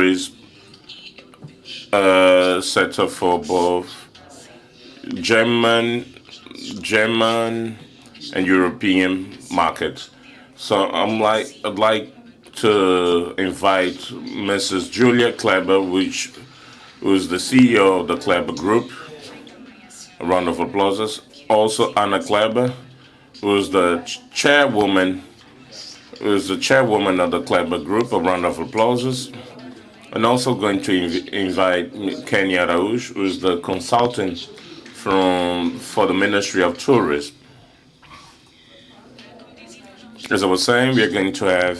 tourist sector for both German and European markets. So I'd like to invite Mrs. Julia Kleber, who's the CEO of the Kleber Group. A round of applause. Also Anna Kleber, who's the chairwoman of the Kleber Group. A round of applause. And also going to invite Kenny Araújo, who's the consultant for the Ministry of Tourism. As I was saying, we are going to have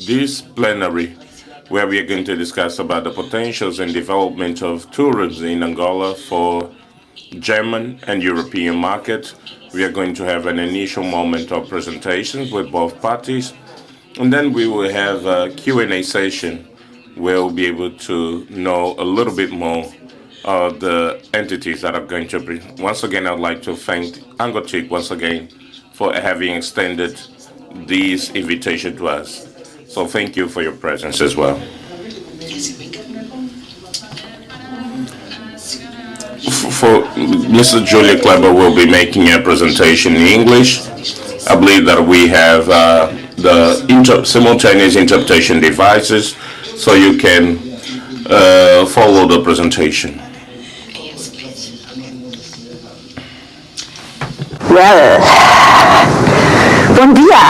this plenary where we are going to discuss about the potentials and development of tourism in Angola for German and European market. We are going to have an initial moment of presentations with both parties, and then we will have a Q&A session where we'll be able to know a little bit more of the entities that are going to be. Once again, I'd like to thank ANGOTIC once again for having extended this invitation to us. So thank you for your presence as well. For Mrs. Julia Kleber will be making a presentation in English. I believe that we have the simultaneous interpretation devices, so you can follow the presentation. Well, bon dia.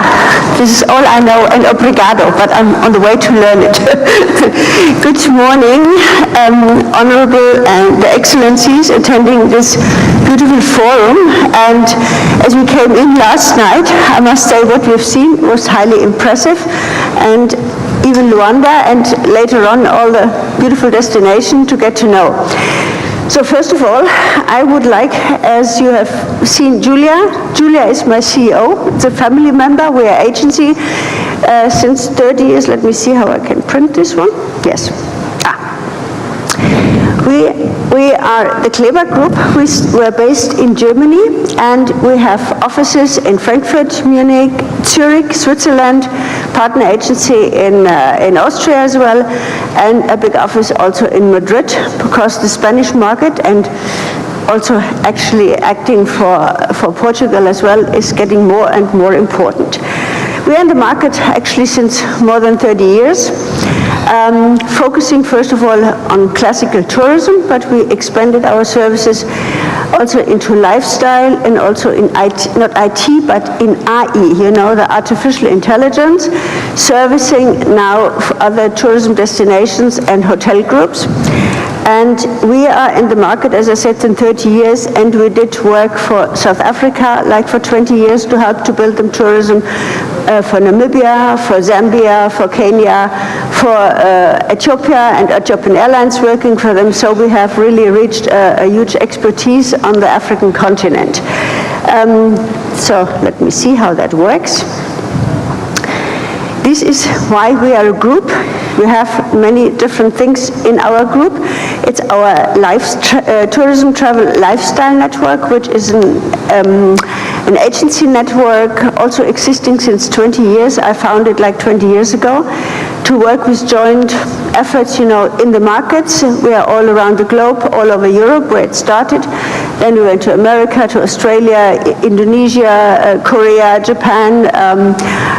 This is all I know, and obrigado, but I'm on the way to learn it. Good morning, Honorable and the Excellencies attending this beautiful forum. And as we came in last night, I must say what we've seen was highly impressive. And even Luanda, and later on all the beautiful destination to get to know. So first of all, I would like, as you have seen Julia is my CEO. It's a family member. We are agency since 30 years. Let me see how I can print this one. Yes. We are the Kleber Group. We're based in Germany, and we have offices in Frankfurt, Munich, Zurich, Switzerland, partner agency in Austria as well, and a big office also in Madrid, because the Spanish market, and also actually acting for Portugal as well, is getting more and more important. We are in the market actually since more than 30 years. Focusing first of all on classical tourism, but we expanded our services also into lifestyle and also in IT, not IT, but in AI, the artificial intelligence, servicing now other tourism destinations and hotel groups. And we are in the market, as I said, in 30 years, and we did work for South Africa, like for 20 years, to help to build them tourism, for Namibia, for Zambia, for Kenya, for Ethiopia, and Ethiopian Airlines working for them. So we have really reached a huge expertise on the African continent. So let me see how that works. This is why we are a group. We have many different things in our group. It's our tourism travel lifestyle network, which is an agency network also existing since 20 years. I founded like 20 years ago to work with joint efforts, in the markets. We are all around the globe, all over Europe where it started. Then we went to America, to Australia, Indonesia, Korea, Japan,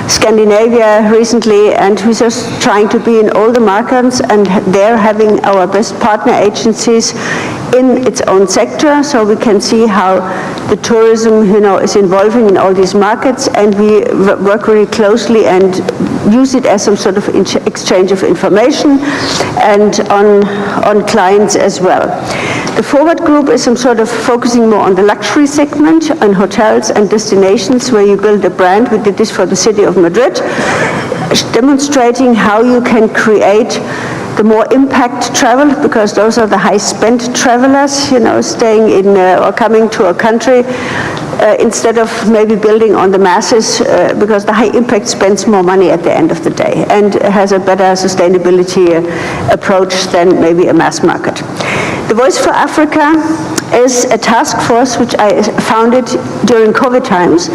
Scandinavia recently, and we're just trying to be in all the markets, and there having our best partner agencies in its own sector, so we can see how the tourism, is evolving in all these markets, and we work very closely and use it as some sort of exchange of information and on clients as well. The Forward Group is some sort of focusing more on the luxury segment, on hotels and destinations where you build a brand. We did this for the city of Madrid, demonstrating how you can create the more impact travel, because those are the high spend travelers, staying in or coming to a country instead of maybe building on the masses, because the high impact spends more money at the end of the day and has a better sustainability approach than maybe a mass market. The Voice for Africa is a task force which I founded during COVID times,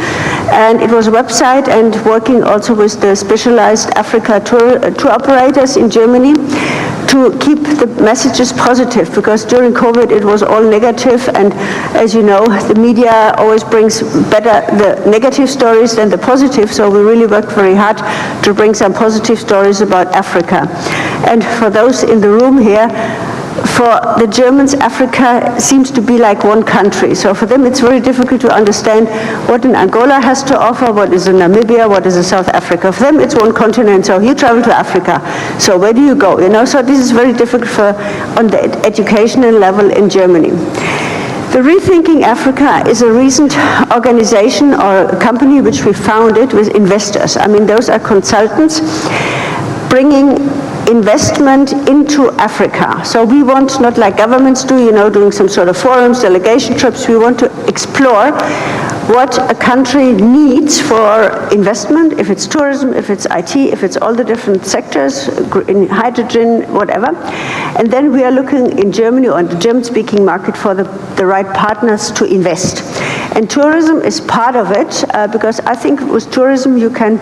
and it was a website and working also with the specialized Africa tour operators in Germany to to keep the messages positive, because during COVID it was all negative, and as you know, the media always brings better the negative stories than the positive, so we really worked very hard to bring some positive stories about Africa. And for those in the room here, for the Germans, Africa seems to be like one country. So for them, it's very difficult to understand what an Angola has to offer, what is a Namibia, what is a South Africa. For them, it's one continent. So you travel to Africa. So where do you go? You know, so this is very difficult on the educational level in Germany. The Rethinking Africa is a recent organization or a company which we founded with investors. I mean, those are consultants bringing investment into Africa. So we want, not like governments do, you know, doing some sort of forums, delegation trips, we want to explore what a country needs for investment, if it's tourism, if it's IT, if it's all the different sectors, in hydrogen, whatever. And then we are looking in Germany or in the German-speaking market for the right partners to invest. And tourism is part of it, because I think with tourism you can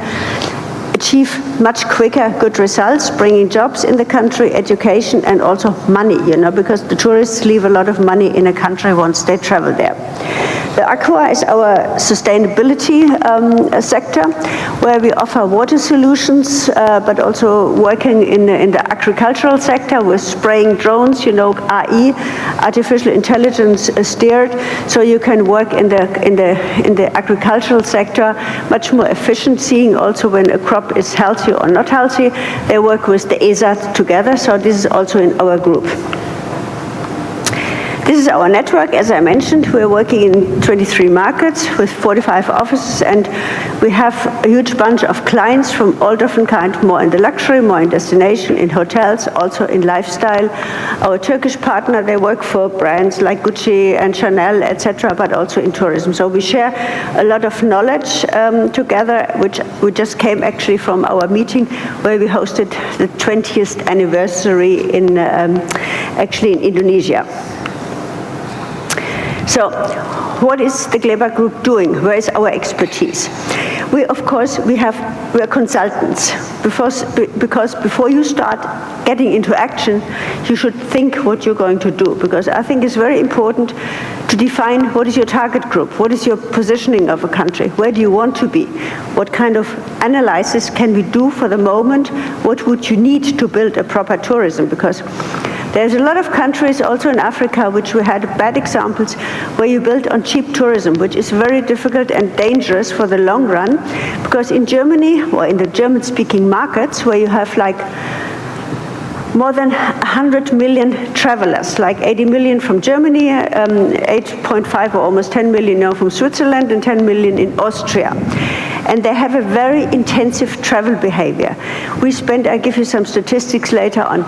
achieve much quicker good results, bringing jobs in the country, education, and also money, you know, because the tourists leave a lot of money in a country once they travel there. The Aqua is our sustainability sector, where we offer water solutions, but also working in the agricultural sector with spraying drones, you know, AI, artificial intelligence steered, so you can work in the agricultural sector much more efficient, seeing also when a crop is healthy or not healthy. They work with the ESA together, so this is also in our group. This is our network. As I mentioned, we're working in 23 markets with 45 offices, and we have a huge bunch of clients from all different kinds, more in the luxury, more in destination, in hotels, also in lifestyle. Our Turkish partner, they work for brands like Gucci and Chanel, etc., but also in tourism. So we share a lot of knowledge together, which we just came actually from our meeting where we hosted the 20th anniversary in actually in Indonesia. So, what is the Kleber Group doing? Where is our expertise? We are consultants, because before you start getting into action, you should think what you're going to do, because I think it's very important to define what is your target group, what is your positioning of a country, where do you want to be, what kind of analysis can we do for the moment, what would you need to build a proper tourism, because there's a lot of countries also in Africa which we had bad examples where you build on cheap tourism, which is very difficult and dangerous for the long run, because in Germany or in the German-speaking markets where you have like more than 100 million travelers, like 80 million from Germany, 8.5 or almost 10 million now from Switzerland, and 10 million in Austria. And they have a very intensive travel behavior. I'll give you some statistics later on.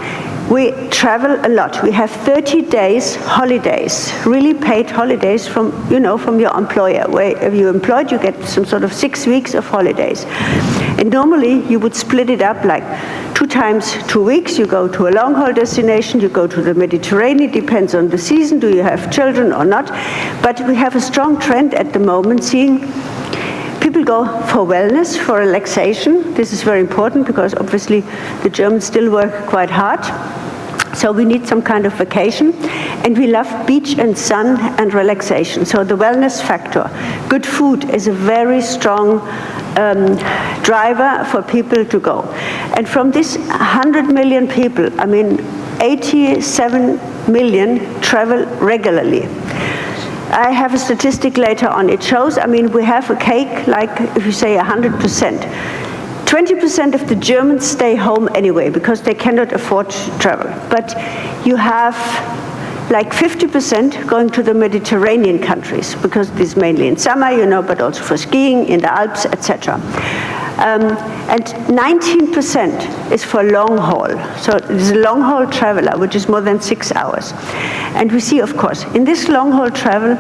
We travel a lot. We have 30 days holidays, really paid holidays from your employer. Where if you're employed, you get some sort of 6 weeks of holidays. And normally you would split it up like 2 times 2 weeks. You go to a long haul destination, you go to the Mediterranean, depends on the season, do you have children or not. But we have a strong trend at the moment seeing people go for wellness, for relaxation. This is very important because obviously the Germans still work quite hard. So we need some kind of vacation. And we love beach and sun and relaxation. So the wellness factor. Good food is a very strong driver for people to go. And from this 100 million people, I mean, 87 million travel regularly. I have a statistic later on. It shows, I mean, we have a cake, like if you say 100%. 20% of the Germans stay home anyway because they cannot afford to travel. But you have like 50% going to the Mediterranean countries because this is mainly in summer, but also for skiing in the Alps, etc. And 19% is for long haul. So it's a long haul traveler, which is more than 6 hours. And we see, of course, in this long haul travel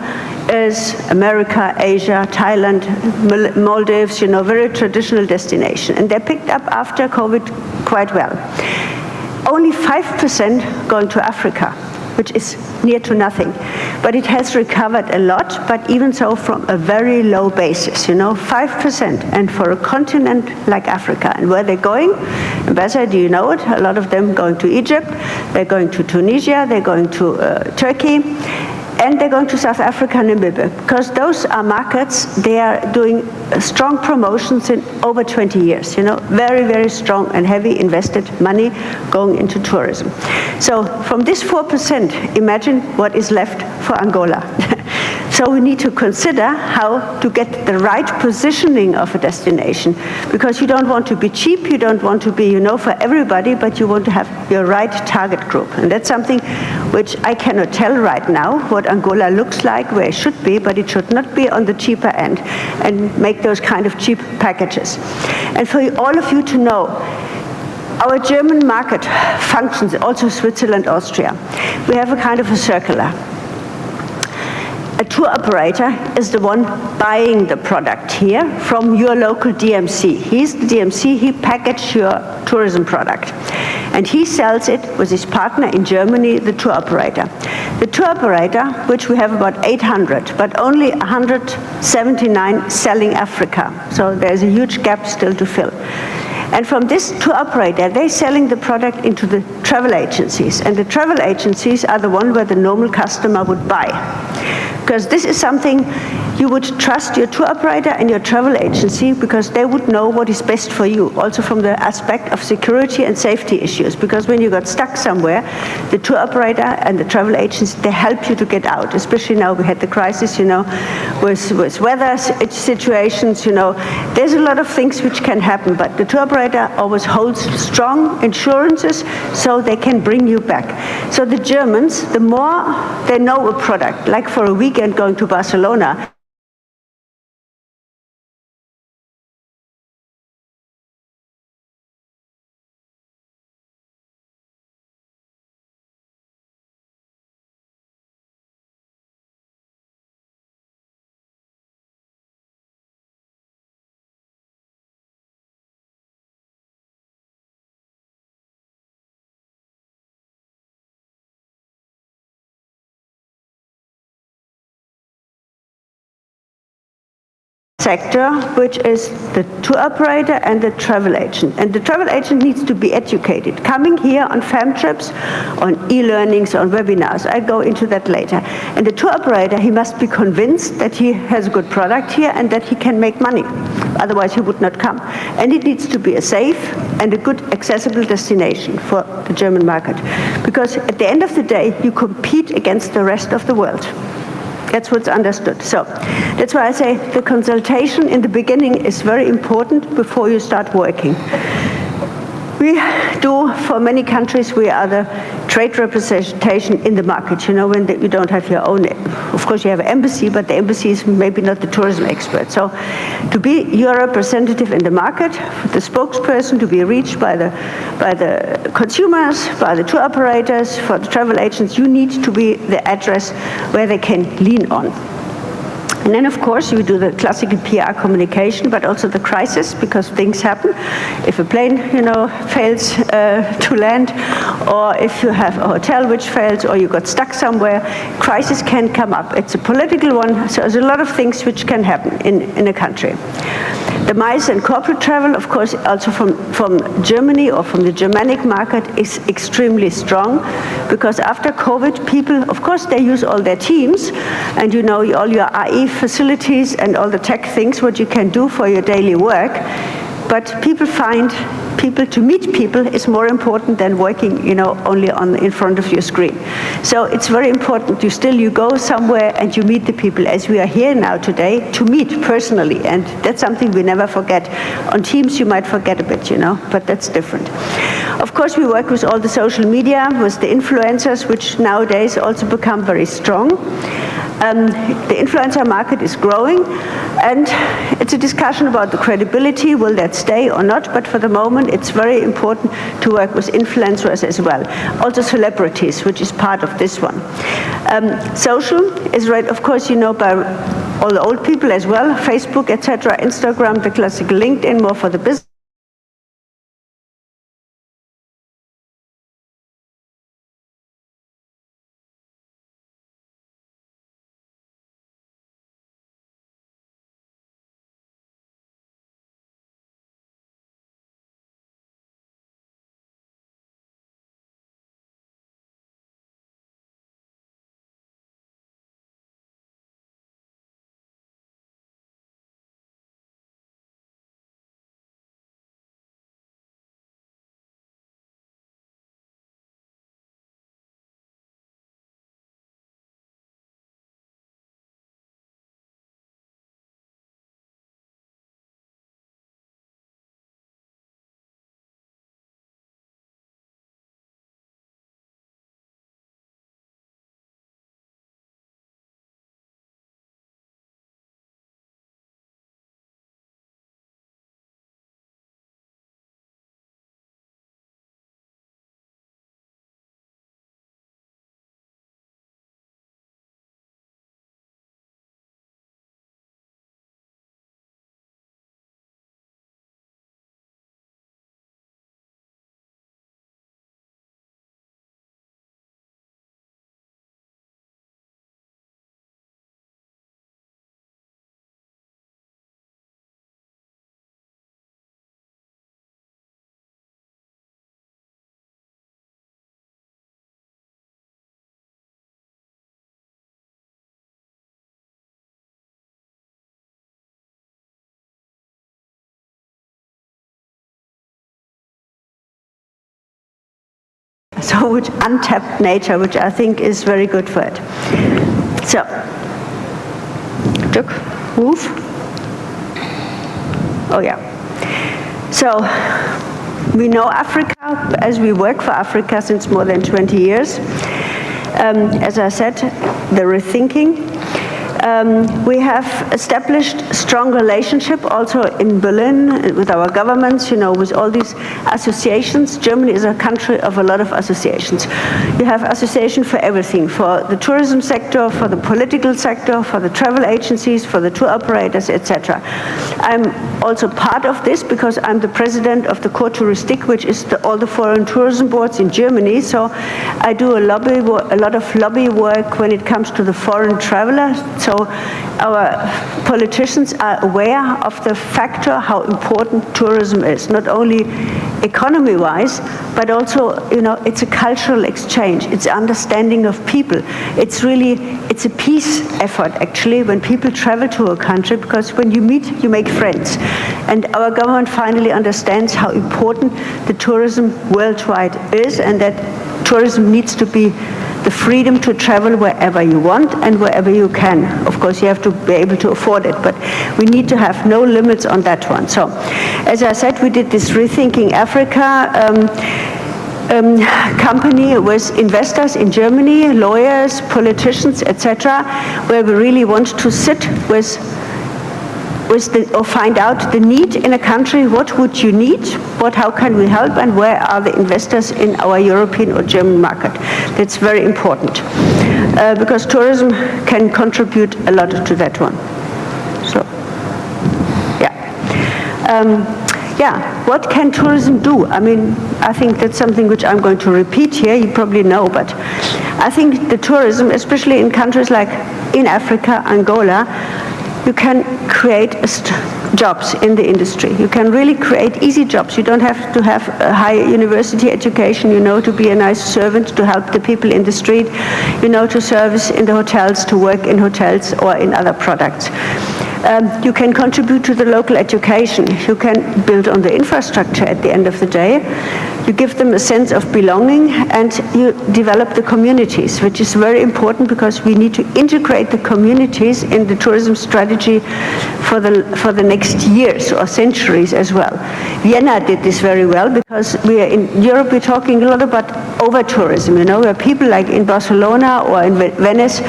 is America, Asia, Thailand, Maldives, very traditional destination. And they picked up after COVID quite well. Only 5% going to Africa. which is near to nothing. But it has recovered a lot, but even so from a very low basis, 5%. And for a continent like Africa, and where they're going, Ambassador, do you know it? A lot of them going to Egypt, they're going to Tunisia, they're going to Turkey, and they're going to South Africa and Namibia, because those are markets, they are doing strong promotions in over 20 years, very, very strong and heavy invested money going into tourism. So from this 4%, imagine what is left for Angola. So we need to consider how to get the right positioning of a destination, because you don't want to be cheap, you don't want to be, for everybody, but you want to have your right target group. And that's something which I cannot tell right now, what Angola looks like, where it should be, but it should not be on the cheaper end and make those kind of cheap packages. And for all of you to know, our German market functions, also Switzerland, Austria. We have a kind of a circular. A tour operator is the one buying the product here from your local DMC. He's the DMC, he packages your tourism product. And he sells it with his partner in Germany, the tour operator. The tour operator, which we have about 800, but only 179 selling Africa. So there's a huge gap still to fill. And from this tour operator, they're selling the product into the travel agencies. And the travel agencies are the one where the normal customer would buy. Because this is something you would trust your tour operator and your travel agency, because they would know what is best for you, also from the aspect of security and safety issues. Because when you got stuck somewhere, the tour operator and the travel agency, they help you to get out. Especially now we had the crisis, with weather situations, There's a lot of things which can happen, but the tour operator always holds strong insurances so they can bring you back. So the Germans, the more they know a product, like for a weekend going to Barcelona, sector, which is the tour operator and the travel agent. And the travel agent needs to be educated. Coming here on fam trips, on e-learnings, on webinars, I go into that later. And the tour operator, he must be convinced that he has a good product here and that he can make money. Otherwise he would not come. And it needs to be a safe and a good accessible destination for the German market. Because at the end of the day, you compete against the rest of the world. That's what's understood. So that's why I say the consultation in the beginning is very important before you start working. We do, for many countries, we are the trade representation in the market, when you don't have your own, of course you have an embassy, but the embassy is maybe not the tourism expert. So to be your representative in the market, the spokesperson to be reached by the consumers, by the tour operators, for the travel agents, you need to be the address where they can lean on. And then, of course, you do the classical PR communication, but also the crisis, because things happen. If a plane, fails to land, or if you have a hotel which fails, or you got stuck somewhere, crisis can come up. It's a political one, so there's a lot of things which can happen in a country. The MICE and corporate travel, of course, also from Germany or from the Germanic market is extremely strong, because after COVID, people, of course, they use all their teams, and all your AI facilities and all the tech things, what you can do for your daily work, but people find to meet people is more important than working, only in front of your screen. So it's very important you go somewhere and you meet the people, as we are here now today, to meet personally, and that's something we never forget. On Teams you might forget a bit, but that's different. Of course, we work with all the social media, with the influencers, which nowadays also become very strong. The influencer market is growing, and it's a discussion about the credibility, will that stay or not, but for the moment it's very important to work with influencers as well. Also celebrities, which is part of this one. Social is right, of course, by all the old people as well, Facebook, etc., Instagram, the classical LinkedIn, more for the business. so much untapped nature, which I think is very good for it. So, move. Oh yeah. So, we know Africa, as we work for Africa since more than 20 years. As I said, the rethinking. We have established strong relationship also in Berlin with our governments, with all these associations. Germany is a country of a lot of associations. You have association for everything, for the tourism sector, for the political sector, for the travel agencies, for the tour operators, etc. I'm also part of this because I'm the president of the Corps Touristique, which is all the foreign tourism boards in Germany. So I do a lot of lobby work when it comes to the foreign traveler. So our politicians are aware of the factor how important tourism is, not only economy-wise, but also, it's a cultural exchange. It's understanding of people. It's a peace effort, actually, when people travel to a country, because when you meet, you make friends. And our government finally understands how important the tourism worldwide is, and that tourism needs to be the freedom to travel wherever you want and wherever you can. Of course, you have to be able to afford it, but we need to have no limits on that one. So, as I said, we did this Rethinking Africa company with investors in Germany, lawyers, politicians, etc., where we really want to sit or find out the need in a country. What would you need? How can we help? And where are the investors in our European or German market? That's very important because tourism can contribute a lot to that one. So, what can tourism do? I think that's something which I'm going to repeat here. You probably know, but I think the tourism, especially in countries like in Africa, Angola, you can create jobs in the industry. You can really create easy jobs. You don't have to have a high university education, to be a nice servant, to help the people in the street, to service in the hotels, to work in hotels or in other products. You can contribute to the local education. You can build on the infrastructure at the end of the day. You give them a sense of belonging, and you develop the communities, which is very important because we need to integrate the communities in the tourism strategy for the next years or centuries as well. Vienna did this very well because we are in Europe, we're talking a lot about over-tourism, where people like in Barcelona or in Venice,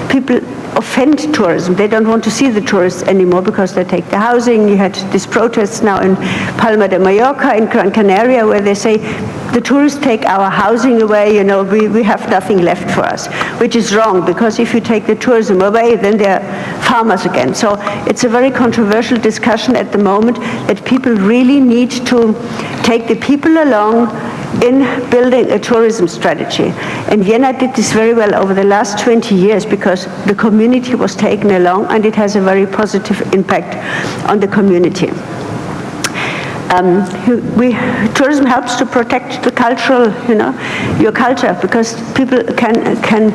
people offend tourism. They don't want to see the tourists anymore because they take the housing. You had these protests now in Palma de Mallorca, in Gran Canaria, where they say the tourists take our housing away, we have nothing left for us, which is wrong, because if you take the tourism away, then they're farmers again. So it's a very controversial discussion at the moment that people really need to take the people along in building a tourism strategy. And Vienna did this very well over the last 20 years because the community was taken along, and it has a very positive impact on the community. Tourism helps to protect the cultural, your culture, because people can,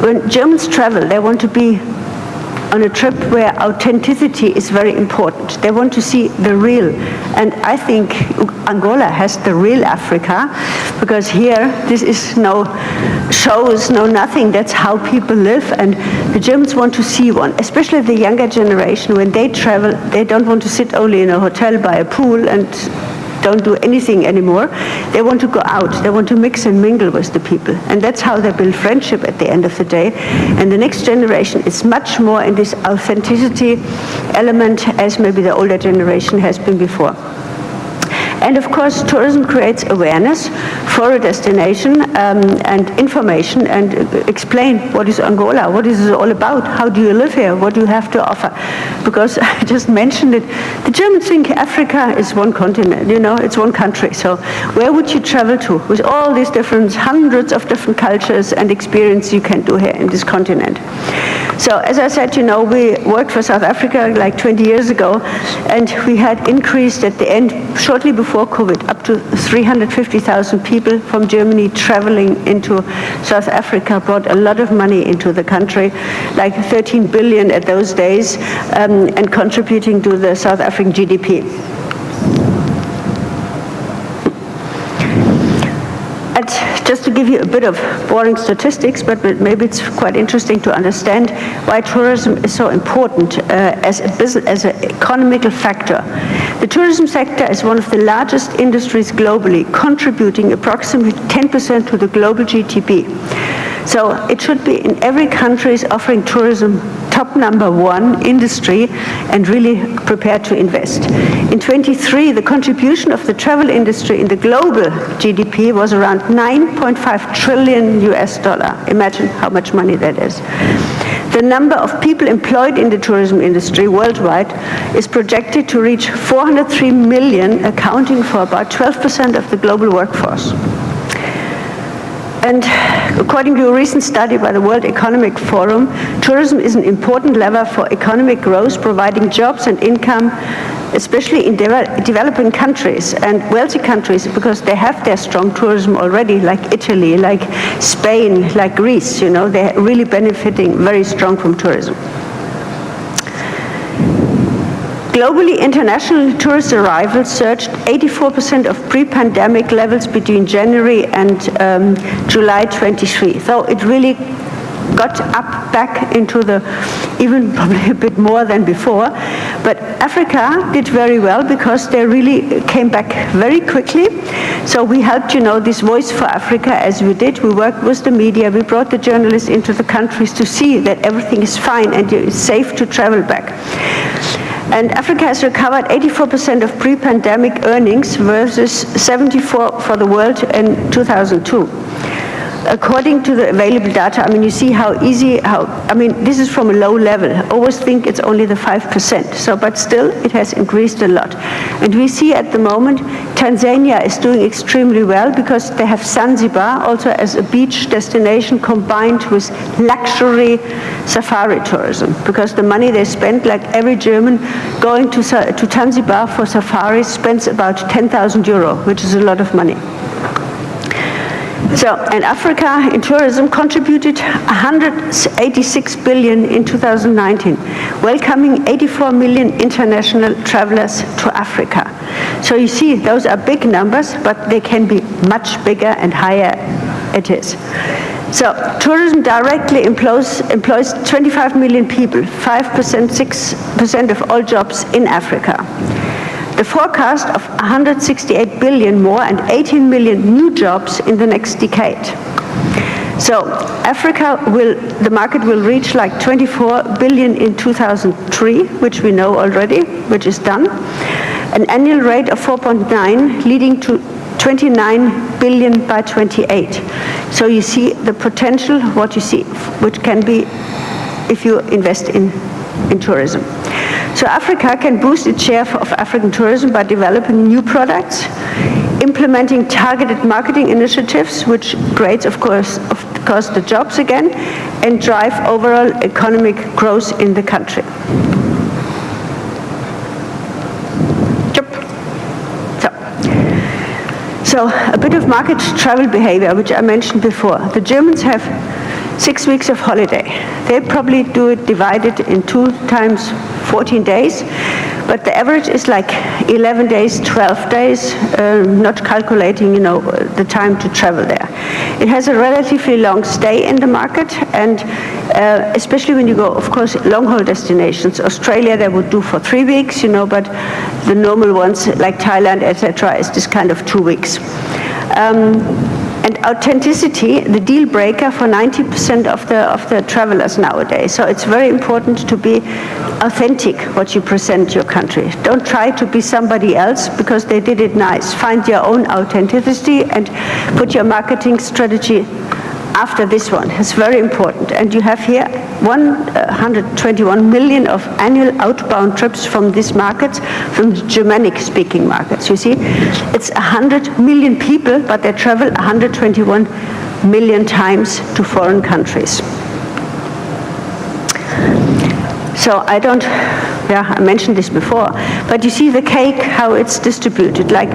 when Germans travel, they want to be on a trip where authenticity is very important. They want to see the real. And I think Angola has the real Africa, because here, this is no shows, no nothing. That's how people live. And the Germans want to see one, especially the younger generation. When they travel, they don't want to sit only in a hotel by a pool and don't do anything anymore. They want to go out. They want to mix and mingle with the people. And that's how they build friendship at the end of the day. And the next generation is much more in this authenticity element as maybe the older generation has been before. And of course, tourism creates awareness for a destination and information, and explain what is Angola, what is it all about, how do you live here, what do you have to offer. Because I just mentioned it, the Germans think Africa is one continent, it's one country. So where would you travel to with all these different, hundreds of different cultures and experience you can do here in this continent? So as I said, we worked for South Africa like 20 years ago, and we had increased at the end, shortly before COVID, up to 350,000 people from Germany traveling into South Africa, brought a lot of money into the country, like 13 billion at those days, and contributing to the South African GDP. At just to give you a bit of boring statistics, but maybe it's quite interesting to understand why tourism is so important as a business, as an economical factor. The tourism sector is one of the largest industries globally, contributing approximately 10% to the global GDP. So it should be in every country is offering tourism top #1 industry and really prepared to invest. In 23, the contribution of the travel industry in the global GDP was around 9.5 trillion US dollar. Imagine how much money that is. The number of people employed in the tourism industry worldwide is projected to reach 403 million, accounting for about 12% of the global workforce. And according to a recent study by the World Economic Forum, tourism is an important lever for economic growth, providing jobs and income, especially in developing countries and wealthy countries, because they have their strong tourism already, like Italy, like Spain, like Greece, they're really benefiting very strong from tourism. Globally, international tourist arrivals surged 84% of pre-pandemic levels between January and July 23. So it really got up back into the, even probably a bit more than before. But Africa did very well because they really came back very quickly. So we helped, this Voice for Africa as we did. We worked with the media. We brought the journalists into the countries to see that everything is fine and it's safe to travel back. And Africa has recovered 84% of pre-pandemic earnings versus 74% for the world in 2002. According to the available data, you see how easy, this is from a low level. I always think it's only the 5%, but still it has increased a lot. And we see at the moment, Tanzania is doing extremely well because they have Zanzibar also as a beach destination combined with luxury safari tourism, because the money they spend, like every German going to Zanzibar for safari spends about 10,000 euro, which is a lot of money. So, and Africa in tourism contributed 186 billion in 2019, welcoming 84 million international travelers to Africa. So you see, those are big numbers, but they can be much bigger and higher it is. So tourism directly employs 25 million people, 5%, 6% of all jobs in Africa. The forecast of 168 billion more and 18 million new jobs in the next decade. So the market will reach like 24 billion in 2003, which we know already, which is done. An annual rate of 4.9, leading to 29 billion by 28. So you see the potential, what you see, which can be if you invest in tourism. So Africa can boost its share of African tourism by developing new products, implementing targeted marketing initiatives, which creates, of course, the jobs again, and drive overall economic growth in the country. So a bit of market travel behavior, which I mentioned before. The Germans have 6 weeks of holiday. They probably do it divided in 2 times 14 days, but the average is like 11 days, 12 days, not calculating, the time to travel there. It has a relatively long stay in the market, and especially when you go, of course, long-haul destinations. Australia, they would do for 3 weeks, but the normal ones like Thailand, etc., is this kind of 2 weeks. And authenticity, the deal breaker for 90% of the travelers nowadays. So it's very important to be authentic what you present your country. Don't try to be somebody else because they did it nice. Find your own authenticity and put your marketing strategy after this one. It's very important. And you have here 121 million of annual outbound trips from these markets, from the Germanic-speaking markets. You see, it's 100 million people, but they travel 121 million times to foreign countries. So I don't Yeah, I mentioned this before. But you see the cake, how it's distributed. Like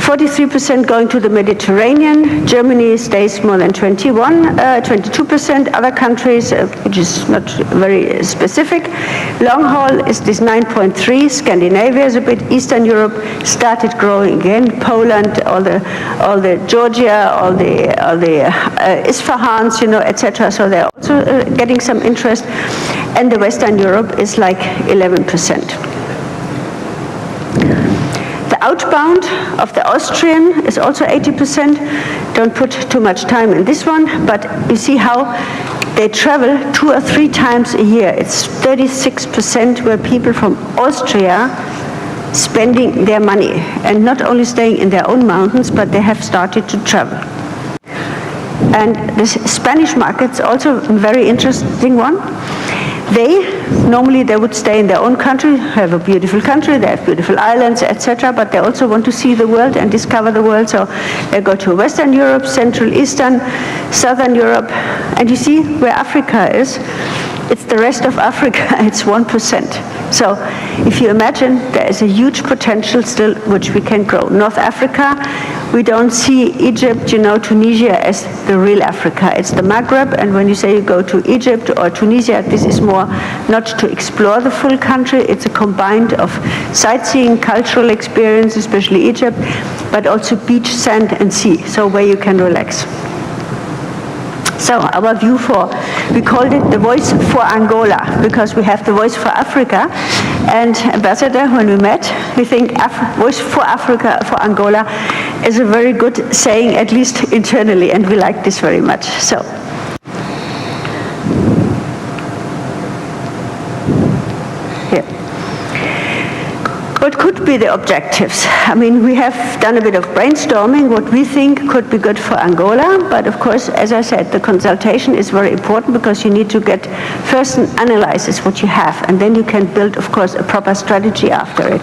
43% going to the Mediterranean. Germany stays more than 22%. Other countries, which is not very specific. Long haul is this 9.3. Scandinavia is a bit. Eastern Europe started growing again. Poland, all the Georgia, all the Isfahans, etc. So they're also getting some interest. And the Western Europe is like 11%. The outbound of the Austrian is also 80%. Don't put too much time in this one, but you see how they travel 2 or 3 times a year. It's 36% where people from Austria spending their money and not only staying in their own mountains, but they have started to travel. And the Spanish market's also a very interesting one. Normally they would stay in their own country, have a beautiful country, they have beautiful islands, etc., but they also want to see the world and discover the world, so they go to Western Europe, Central, Eastern, Southern Europe, and you see where Africa is. It's the rest of Africa, it's 1%. So if you imagine, there is a huge potential still which we can grow. North Africa, we don't see Egypt, Tunisia as the real Africa. It's the Maghreb, and when you say you go to Egypt or Tunisia, this is more not to explore the full country, it's a combined of sightseeing, cultural experience, especially Egypt, but also beach, sand, and sea, so where you can relax. So our view we called it the voice for Angola, because we have the voice for Africa. And Ambassador, when we met, we think voice for Africa, for Angola, is a very good saying, at least internally, and we like this very much. So. What could be the objectives? I mean, we have done a bit of brainstorming what we think could be good for Angola, but of course, as I said, the consultation is very important because you need to get first an analysis what you have, and then you can build, of course, a proper strategy after it.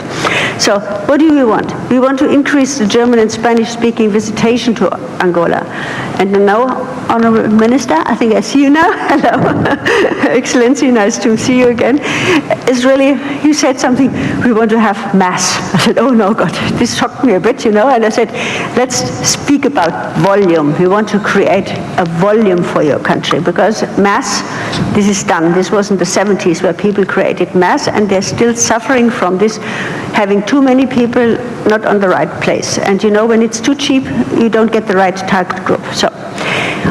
So, what do we want? We want to increase the German and Spanish-speaking visitation to Angola. And now, Honorable Minister, I think I see you now. Hello. Excellency, nice to see you again. You said something, we want to have mass. I said, oh no, God, this shocked me a bit, and I said, let's speak about volume. We want to create a volume for your country, because mass, this is done. This was in the 70s where people created mass, and they're still suffering from this, having too many people not on the right place. And when it's too cheap, you don't get the right target group. So,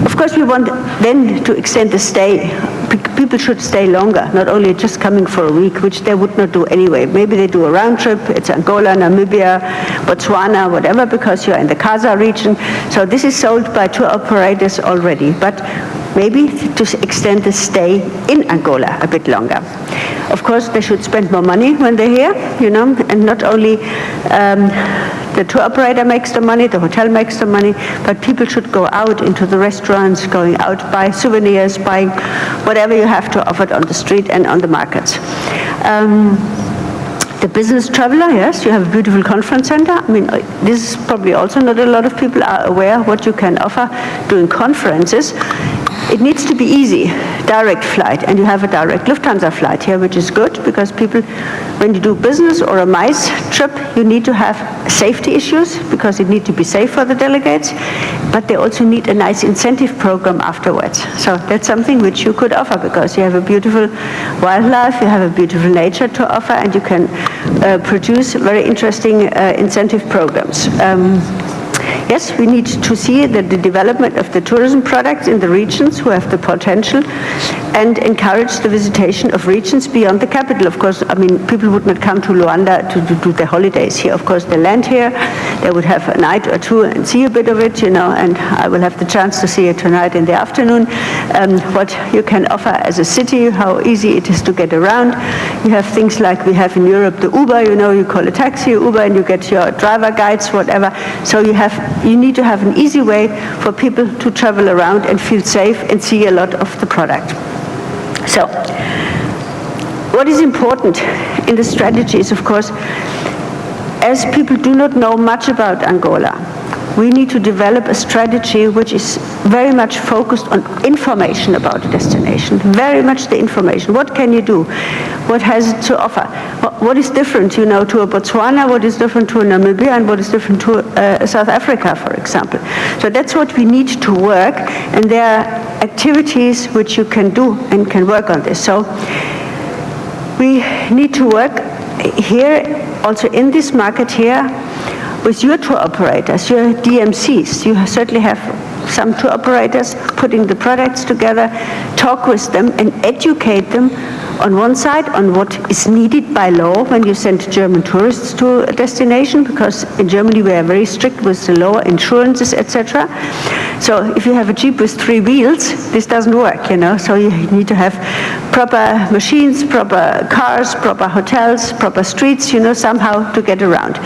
of course, we want then to extend the stay. People should stay longer, not only just coming for a week, which they would not do anyway. Maybe they do a round trip, it's Angola, Namibia, Botswana, whatever, because you're in the Kasa region. So this is sold by tour operators already, but maybe to extend the stay in Angola a bit longer. Of course, they should spend more money when they're here, and not only the tour operator makes the money, the hotel makes the money, but people should go out into the restaurants, going out, buy souvenirs, buying whatever you have to offer on the street and on the markets. The business traveler, yes, you have a beautiful conference center. I mean, this is probably also not a lot of people are aware what you can offer doing conferences. It needs to be easy, direct flight, and you have a direct Lufthansa flight here, which is good, because people, when you do business or a MICE trip, you need to have safety issues, because it needs to be safe for the delegates, but they also need a nice incentive program afterwards. So that's something which you could offer, because you have a beautiful wildlife, you have a beautiful nature to offer, and you can produce very interesting incentive programs. Yes, we need to see that the development of the tourism products in the regions who have the potential, and encourage the visitation of regions beyond the capital. Of course, I mean, people would not come to Luanda to do their holidays here. Of course, they land here, they would have a night or two and see a bit of it, and I will have the chance to see it tonight in the afternoon, what you can offer as a city, how easy it is to get around. You have things like we have in Europe, the Uber, you call a taxi, Uber, and you get your driver guides, whatever. So you need to have an easy way for people to travel around and feel safe and see a lot of the product. So, what is important in the strategy is, of course, as people do not know much about Angola, we need to develop a strategy which is very much focused on information about the destination, very much the information. What can you do? What has it to offer? What is different, to a Botswana, what is different to a Namibia, and what is different to South Africa, for example. So that's what we need to work, and there are activities which you can do and can work on this. So we need to work here, also in this market here, with your tour operators, your DMCs. You certainly have some tour operators putting the products together, talk with them and educate them on one side on what is needed by law when you send German tourists to a destination, because in Germany we are very strict with the law, insurances, etc. So if you have a Jeep with 3 wheels, this doesn't work, so you need to have proper machines, proper cars, proper hotels, proper streets, somehow to get around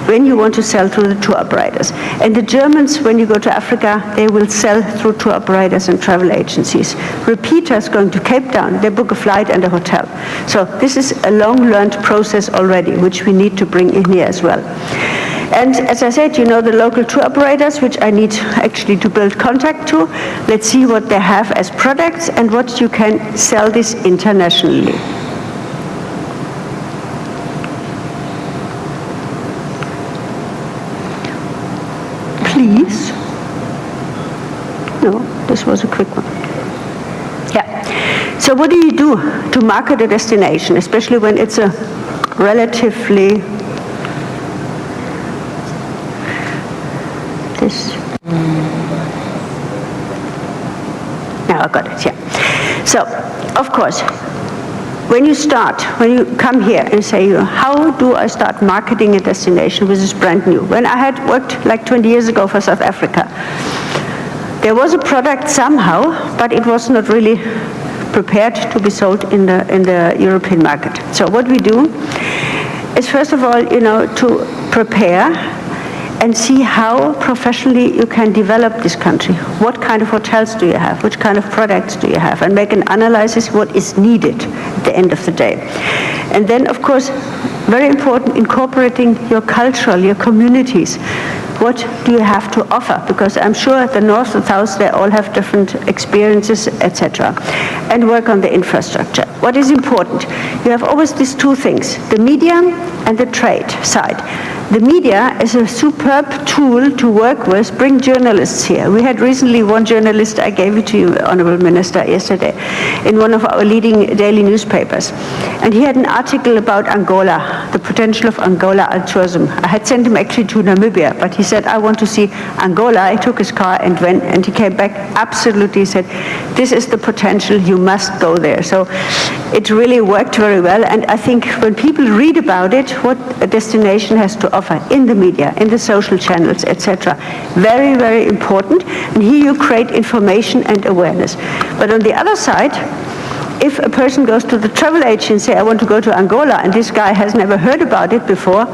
when you want to sell through the tour operators. And the Germans, when you go to Africa, they will sell through tour operators and travel agencies. Repeaters going to Cape Town, they book a flight and a hotel. So this is a long-learned process already, which we need to bring in here as well. And as I said, the local tour operators, which I need actually to build contact to. Let's see what they have as products and what you can sell this internationally. Please. No, this was a quick one. Yeah. So what do you do to market a destination, especially when it's a relatively Now I got it, yeah. So, of course, when you come here and say, how do I start marketing a destination which is brand new? When I had worked like 20 years ago for South Africa, there was a product somehow, but it was not really prepared to be sold in the European market. So what we do is, first of all, to prepare and see how professionally you can develop this country. What kind of hotels do you have? Which kind of products do you have? And make an analysis what is needed at the end of the day. And then, of course, very important, incorporating your cultural, your communities. What do you have to offer? Because I'm sure the North and South, they all have different experiences, etc. And work on the infrastructure. What is important? You have always these 2 things, the media and the trade side. The media is a superb tool to work with. Bring journalists here. We had recently one journalist, I gave it to you, Honorable Minister, yesterday, in one of our leading daily newspapers. And he had an article about Angola, the potential of Angola and tourism. I had sent him actually to Namibia, but he said, I want to see Angola. He took his car and went, and he came back absolutely said, this is the potential, you must go there. So it really worked very well. And I think when people read about it, what a destination has to offer in the media, in the social channels, etc. Very, very important. And here you create information and awareness. But on the other side, if a person goes to the travel agent and say, I want to go to Angola, and this guy has never heard about it before,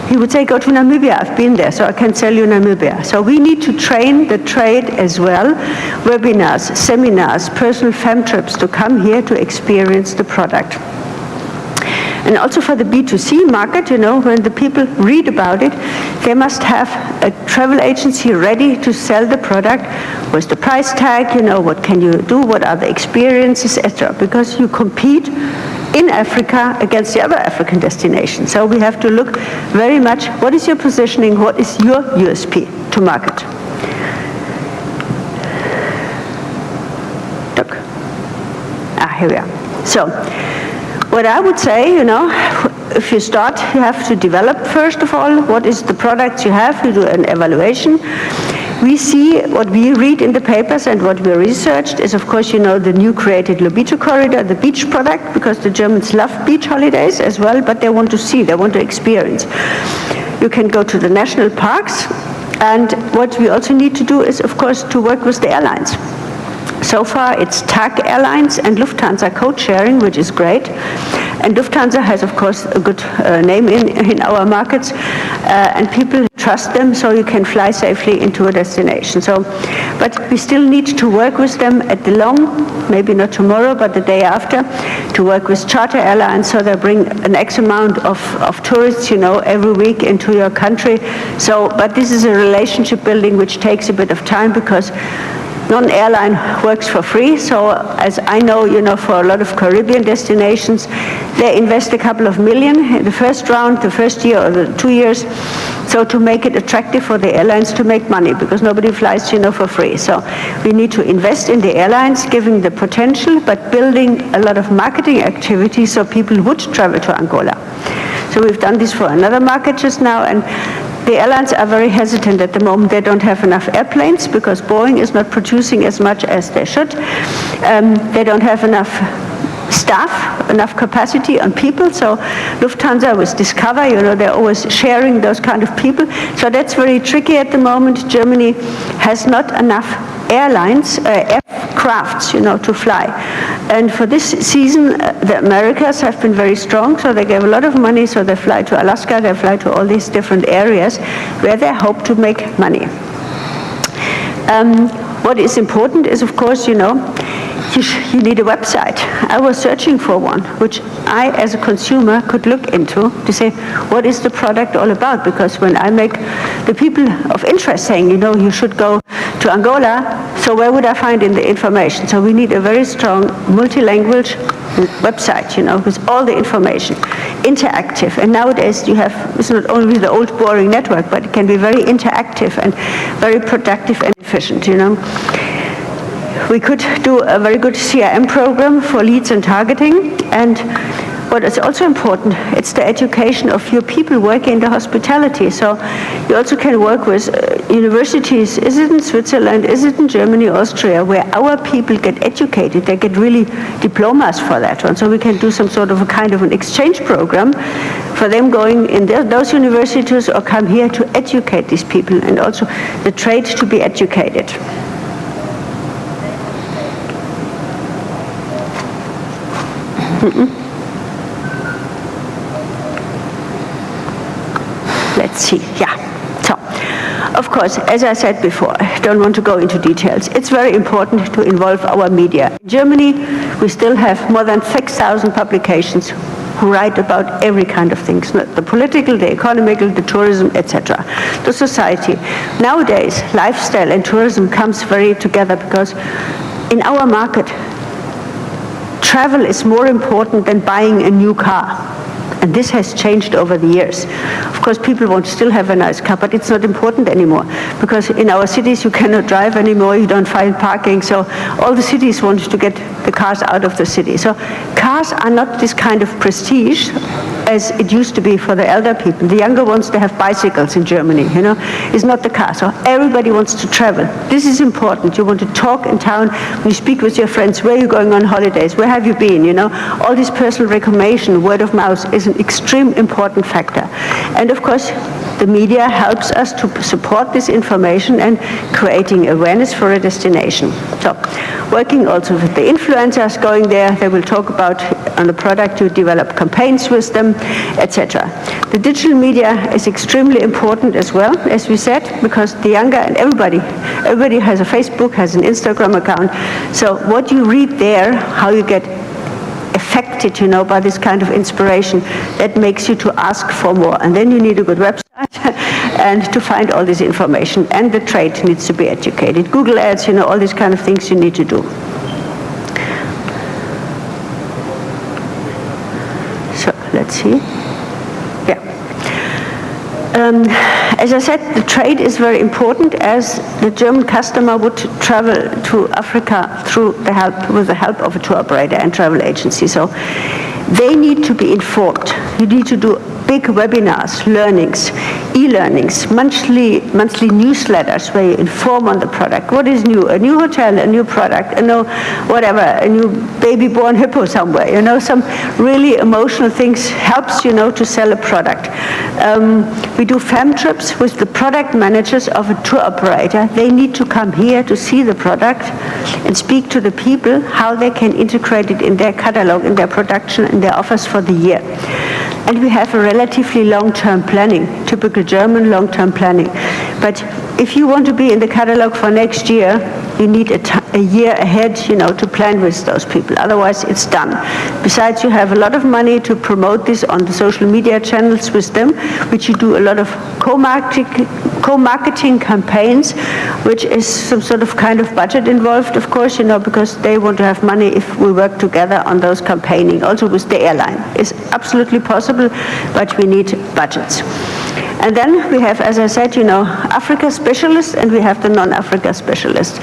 he would say, go to Namibia, I've been there, so I can sell you Namibia. So we need to train the trade as well, webinars, seminars, personal fam trips to come here to experience the product. And also for the B2C market, when the people read about it, they must have a travel agency ready to sell the product. What's the price tag? What can you do? What are the experiences, etc. Because you compete in Africa against the other African destinations. So we have to look very much, what is your positioning? What is your USP to market? Look. Here we are. So, what I would say, if you start, you have to develop, first of all, what is the product you have. You do an evaluation. We see what we read in the papers and what we researched is, of course, the new created Lobito corridor, the beach product, because the Germans love beach holidays as well, but they want to see, they want to experience. You can go to the national parks, and what we also need to do is, of course, to work with the airlines. So far, it's TAG Airlines and Lufthansa code-sharing, which is great. And Lufthansa has, of course, a good name in our markets, and people trust them, so you can fly safely into a destination. But we still need to work with them at the long maybe not tomorrow, but the day after, to work with charter airlines, so they bring an X amount of tourists, every week into your country. So, but this is a relationship building which takes a bit of time, because non-airline works for free. So as I know, for a lot of Caribbean destinations, they invest a couple of million in the first round, the first year or the 2 years, so to make it attractive for the airlines to make money, because nobody flies, for free. So we need to invest in the airlines, giving the potential, but building a lot of marketing activities so people would travel to Angola. So we've done this for another market just now, and the airlines are very hesitant at the moment. They don't have enough airplanes because Boeing is not producing as much as they should. They don't have enough staff, enough capacity on people. So Lufthansa with Discover, they're always sharing those kind of people. So that's very tricky at the moment. Germany has not enough airlines, aircrafts, to fly. And for this season, the Americas have been very strong, so they gave a lot of money, so they fly to Alaska, they fly to all these different areas where they hope to make money. What is important is, of course, you need a website. I was searching for one, which I, as a consumer, could look into to say, what is the product all about? Because when I make the people of interest saying, you should go to Angola, so where would I find in the information? So we need a very strong multi-language website, with all the information, interactive. And nowadays it's not only the old boring network, but it can be very interactive and very productive and efficient, We could do a very good CRM program for leads and targeting. And what is also important, it's the education of your people working in the hospitality. So you also can work with universities. Is it in Switzerland? Is it in Germany, Austria, where our people get educated? They get really diplomas for that one. So we can do some sort of a kind of an exchange program for them going in those universities or come here to educate these people, and also the trade to be educated. Let's see, So, of course, as I said before, I don't want to go into details. It's very important to involve our media. In Germany, we still have more than 6,000 publications who write about every kind of things, the political, the economical, the tourism, etc. The society. Nowadays, lifestyle and tourism comes very together, because in our market, travel is more important than buying a new car. And this has changed over the years. Of course, people want to still have a nice car, but it's not important anymore, because in our cities you cannot drive anymore, you don't find parking, so all the cities want to get the cars out of the city. So cars are not this kind of prestige as it used to be for the elder people. The younger ones, they have bicycles in Germany, It's not the car. So everybody wants to travel. This is important. You want to talk in town, when you speak with your friends, where are you going on holidays, where have you been, All this personal recommendation, word of mouth is an extreme important factor. And of course, the media helps us to support this information and creating awareness for a destination. So, working also with the influencers going there, they will talk about on the product, you develop campaigns with them, etc. The digital media is extremely important as well, as we said, because the younger and everybody has a Facebook, has an Instagram account. So what you read there, how you get affected, by this kind of inspiration, that makes you to ask for more. And then you need a good website and to find all this information. And the trade needs to be educated. Google Ads, all these kind of things you need to do. So let's see. As I said, the trade is very important, as the German customer would travel to Africa with the help of a tour operator and travel agency. So they need to be informed. You need to do big webinars, learnings, e-learnings, monthly newsletters where you inform on the product. What is new? A new hotel, a new product, a new baby born hippo somewhere. Some really emotional things helps, to sell a product. We do fam trips with the product managers of a tour operator. They need to come here to see the product and speak to the people how they can integrate it in their catalog, in their production, in their offers for the year. And we have a relatively long-term planning, typical German long-term planning. But if you want to be in the catalog for next year, you need a year ahead, to plan with those people. Otherwise, it's done. Besides, you have a lot of money to promote this on the social media channels with them, which you do a lot of co-marketing campaigns, which is some sort of kind of budget involved, of course, because they want to have money if we work together on those campaigning. Also with the airline. It's absolutely possible, but we need budgets. And then we have, as I said, Africa specialists, and we have the non-Africa specialists.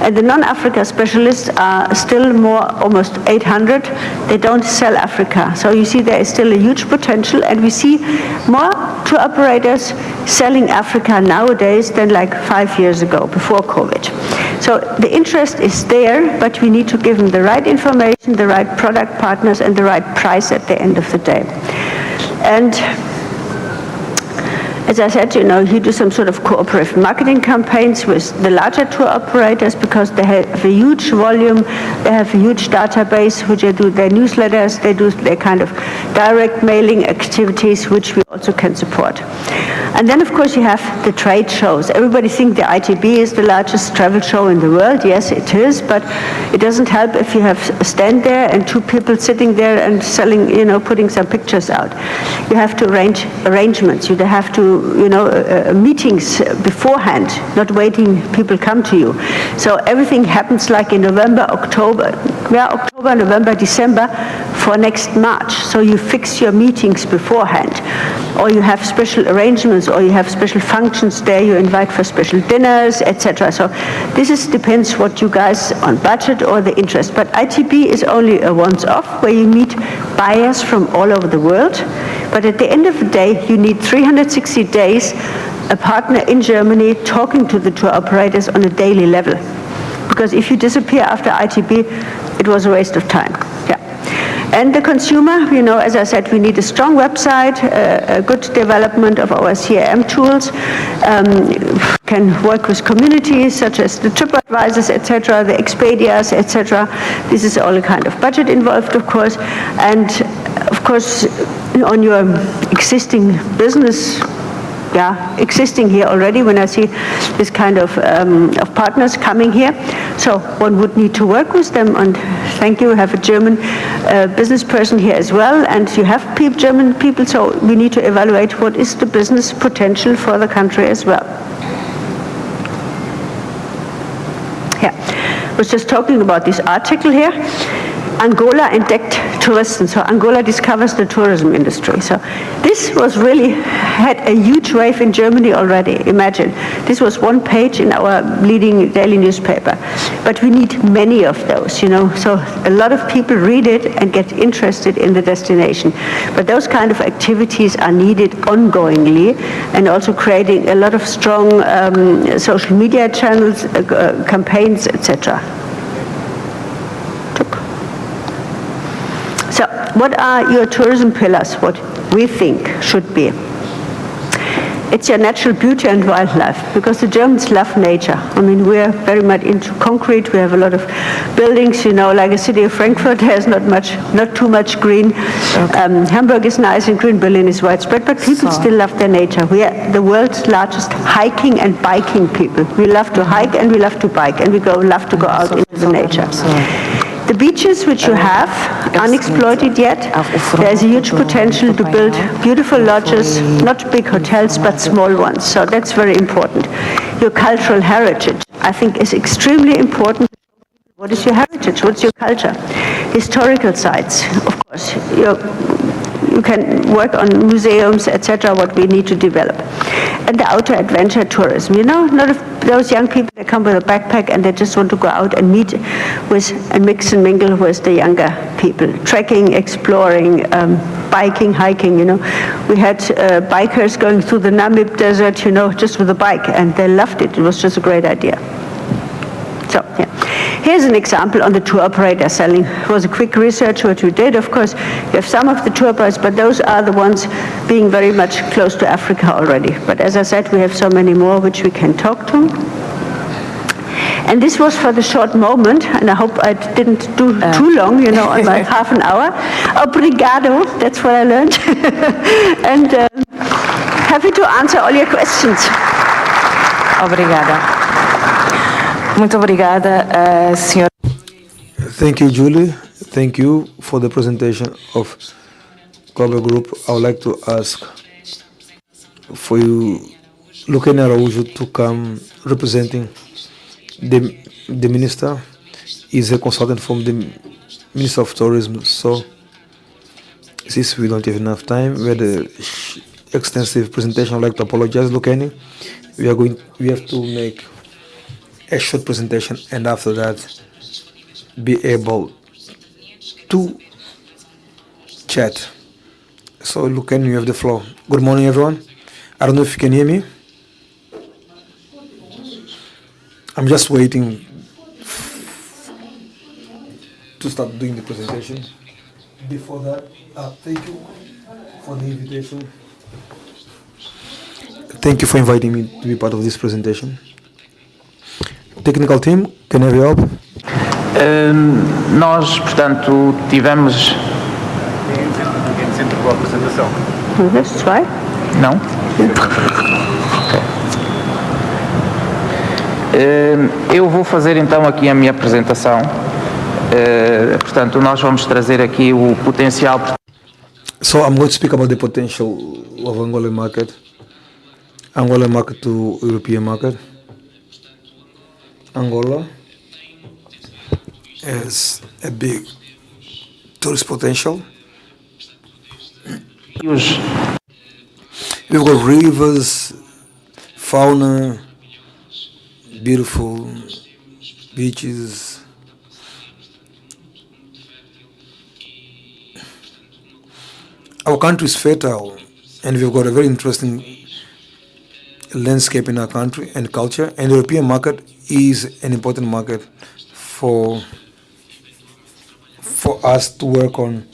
And the non-Africa specialists are still almost 800. They don't sell Africa. So you see there is still a huge potential, and we see more tour operators selling Africa nowadays than like 5 years ago, before COVID. So the interest is there, but we need to give them the right information, the right product partners, and the right price at the end of the day. And as I said, you do some sort of cooperative marketing campaigns with the larger tour operators because they have a huge volume, they have a huge database, which they do their newsletters, they do their kind of direct mailing activities, which we also can support. And then, of course, you have the trade shows. Everybody thinks the ITB is the largest travel show in the world. Yes, it is, but it doesn't help if you have a stand there and two people sitting there and selling, putting some pictures out. You have to arrange arrangements. You have to, meetings beforehand, not waiting people come to you. So everything happens like in November, October, November, December for next March. So you fix your meetings beforehand, or you have special arrangements, or you have special functions there, you invite for special dinners, etc. So this depends what you guys on budget or the interest. But ITB is only a once-off where you meet buyers from all over the world. But at the end of the day, you need 360 days a partner in Germany talking to the tour operators on a daily level. Because if you disappear after ITB, it was a waste of time. Yeah. And the consumer, as I said, we need a strong website, a good development of our CRM tools, can work with communities such as the TripAdvisors, etc., the Expedias, etc. This is all a kind of budget involved, of course. And, of course, on your existing business, existing here already when I see this kind of partners coming here. So one would need to work with them, and thank you, we have a German business person here as well, and you have German people, so we need to evaluate what is the business potential for the country as well. I was just talking about this article here. Angola entdeckt Touristen. So Angola discovers the tourism industry. So this was really had a huge wave in Germany already. Imagine. This was one page in our leading daily newspaper. But we need many of those, So a lot of people read it and get interested in the destination. But those kind of activities are needed ongoingly, and also creating a lot of strong social media channels, campaigns, etc. So what are your tourism pillars, what we think should be? It's your natural beauty and wildlife, because the Germans love nature. I mean, we're very much into concrete. We have a lot of buildings, like a city of Frankfurt has not too much green. Hamburg is nice and green, Berlin is widespread, but people still love their nature. We are the world's largest hiking and biking people. We love to hike and we love to bike, and we love to go out into the nature. The beaches which you have, unexploited yet, there's a huge potential to build beautiful lodges, not big hotels, but small ones. So that's very important. Your cultural heritage, I think, is extremely important. What is your heritage? What's your culture? Historical sites, of course. You can work on museums, etc., what we need to develop. And the outdoor adventure tourism, not those young people that come with a backpack and they just want to go out and meet with and mix and mingle with the younger people. Trekking, exploring, biking, hiking, We had bikers going through the Namib Desert, just with a bike, and they loved it. It was just a great idea. So, Here's an example on the tour operator selling. It was a quick research what we did. Of course, you have some of the tour operators, but those are the ones being very much close to Africa already. But as I said, we have so many more which we can talk to. And this was for the short moment, and I hope I didn't do too long, on my half an hour. Obrigado, that's what I learned. And happy to answer all your questions. Obrigada. Muito obrigada, senhor. Thank you, Julie. Thank you for the presentation of Global Group. I would like to ask for you, Lucena Araújo, to come representing the minister. Is a consultant from the Minister of Tourism. So, since we don't have enough time, we had an extensive presentation. I'd like to apologize, Lucena. We have to make a short presentation, and after that, be able to chat. So, Lucena, you have the floor. Good morning, everyone. I don't know if you can hear me. I'm just waiting to start doing the presentation. Before that, thank you for the invitation. Thank you for inviting me to be part of this presentation. Technical team, can I have your help? Nós, portanto, tivemos... Centro com a apresentação. This why? Não? Eu vou fazer então aqui a minha apresentação. Portanto, nós vamos trazer aqui o potencial. So I'm going to speak about the potential of Angolan market to European market. Angola has a big tourist potential. We've got rivers, fauna, beautiful beaches. Our country is fertile, and we've got a very interesting landscape in our country and culture. And the European market is an important market for us to work on,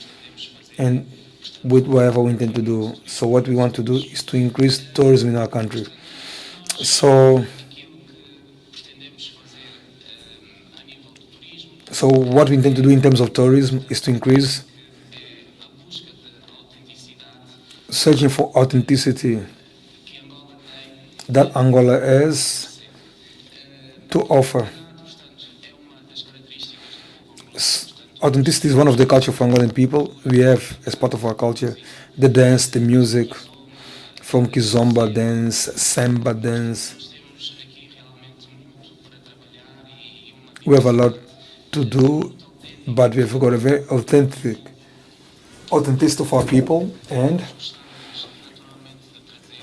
and with whatever we intend to do. So what we want to do is to increase tourism in our country. So what we intend to do in terms of tourism is to increase searching for authenticity that Angola has to offer. Authenticity is one of the culture of Angolan people. We have, as part of our culture, the dance, the music, from Kizomba dance, Samba dance. We have a lot to do, but we've got a very authenticity of our people, and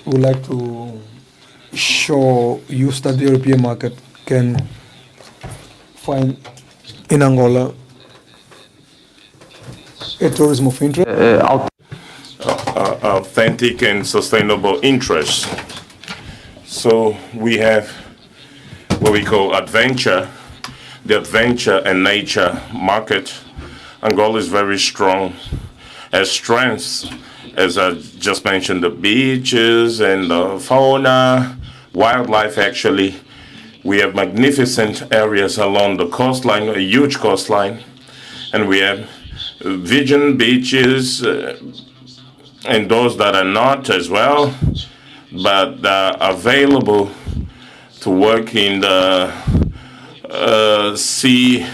we'd like to show you that the European market can find in Angola a tourism of interest. Authentic and sustainable interests. So we have what we call adventure, the adventure and nature market. Angola is very strong, has strengths, as I just mentioned, the beaches and the fauna, wildlife actually. We have magnificent areas along the coastline, a huge coastline, and we have virgin beaches and those that are not as well, but are available to work in the sea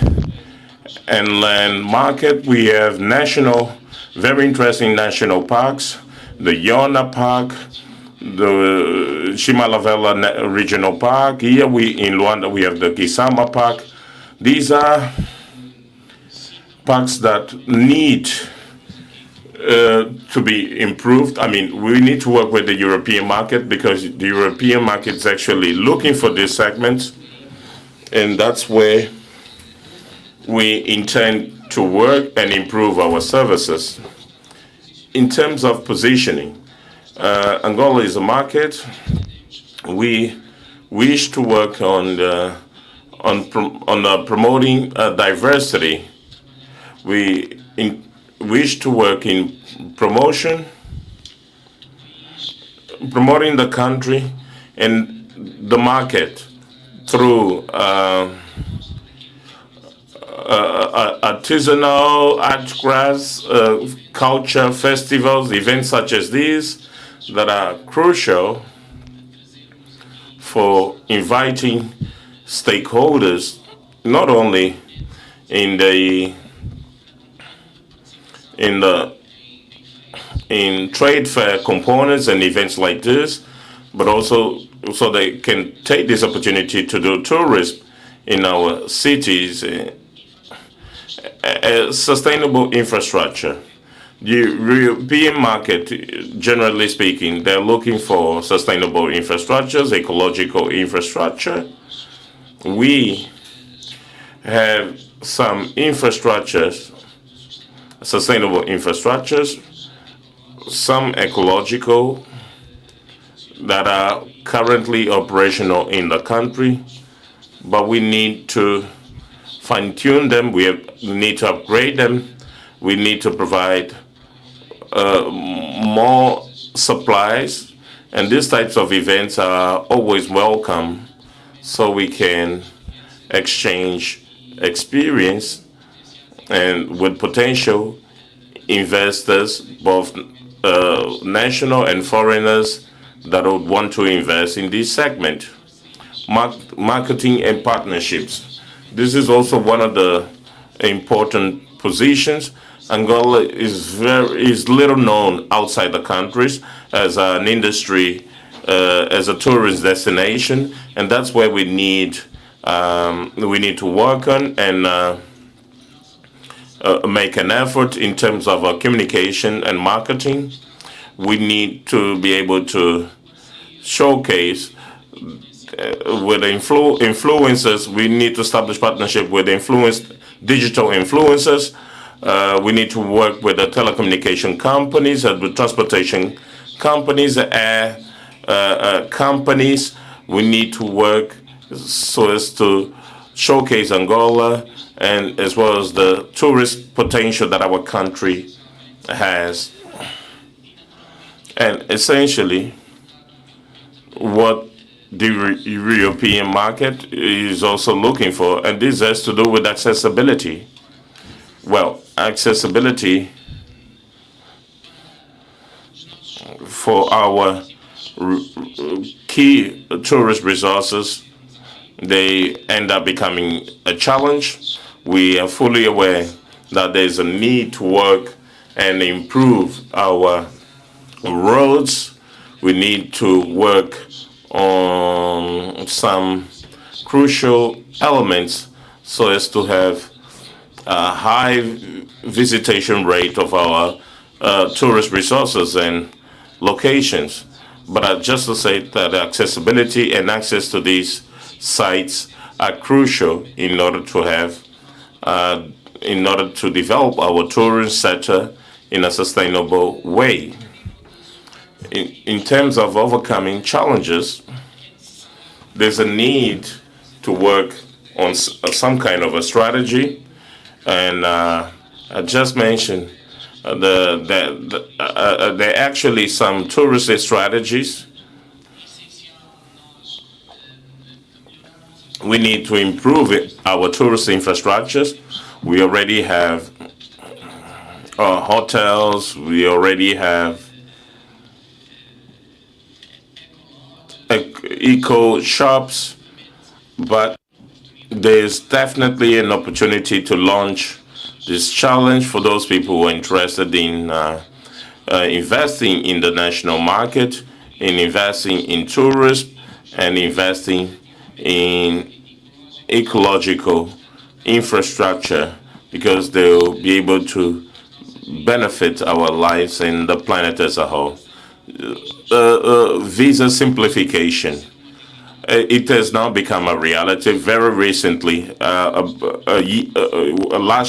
and land market. We have very interesting national parks, the Yona Park, the Shimalavela Regional Park. Here in Luanda we have the Kisama Park. These are parks that need to be improved. I mean, we need to work with the European market because the European market is actually looking for these segments, and that's where we intend to work and improve our services. In terms of positioning, Angola is a market. We wish to work on promoting diversity. We wish to work in promoting the country and the market through artisanal, art crafts, culture, festivals, events such as these that are crucial for inviting stakeholders, not only in trade fair components and events like this, but also so they can take this opportunity to do tourism in our cities, sustainable infrastructure. The European market, generally speaking, they're looking for sustainable infrastructures, ecological infrastructure. We have some infrastructures, sustainable infrastructures, some ecological that are currently operational in the country, but we need to fine-tune them, we need to upgrade them, we need to provide more supplies, and these types of events are always welcome so we can exchange experience and with potential investors, both national and foreigners, that would want to invest in this segment. Marketing and partnerships. This is also one of the important positions. Angola is little known outside the countries as an industry, as a tourist destination, and that's where we need to work on and make an effort in terms of our communication and marketing. We need to be able to showcase with influencers. We need to establish partnership with digital influencers. We need to work with the telecommunication companies and with transportation companies, air companies. We need to work so as to showcase Angola and as well as the tourist potential that our country has. And essentially, what the European market is also looking for, and this has to do with accessibility. Well, accessibility for our key tourist resources, they end up becoming a challenge. We are fully aware that there's a need to work and improve our roads. We need to work on some crucial elements so as to have a high visitation rate of our tourist resources and locations. But just to say that accessibility and access to these sites are crucial in order to have, in order to develop our tourism sector in a sustainable way. In terms of overcoming challenges, there's a need to work on some kind of a strategy, and I just mentioned there are actually some tourist strategies. We need to improve our tourist infrastructures. We already have hotels, we already have eco shops, but there's definitely an opportunity to launch this challenge for those people who are interested in investing in the national market, in investing in tourism, and investing in ecological infrastructure, because they'll be able to benefit our lives and the planet as a whole. Visa simplification. It has now become a reality. Very recently, last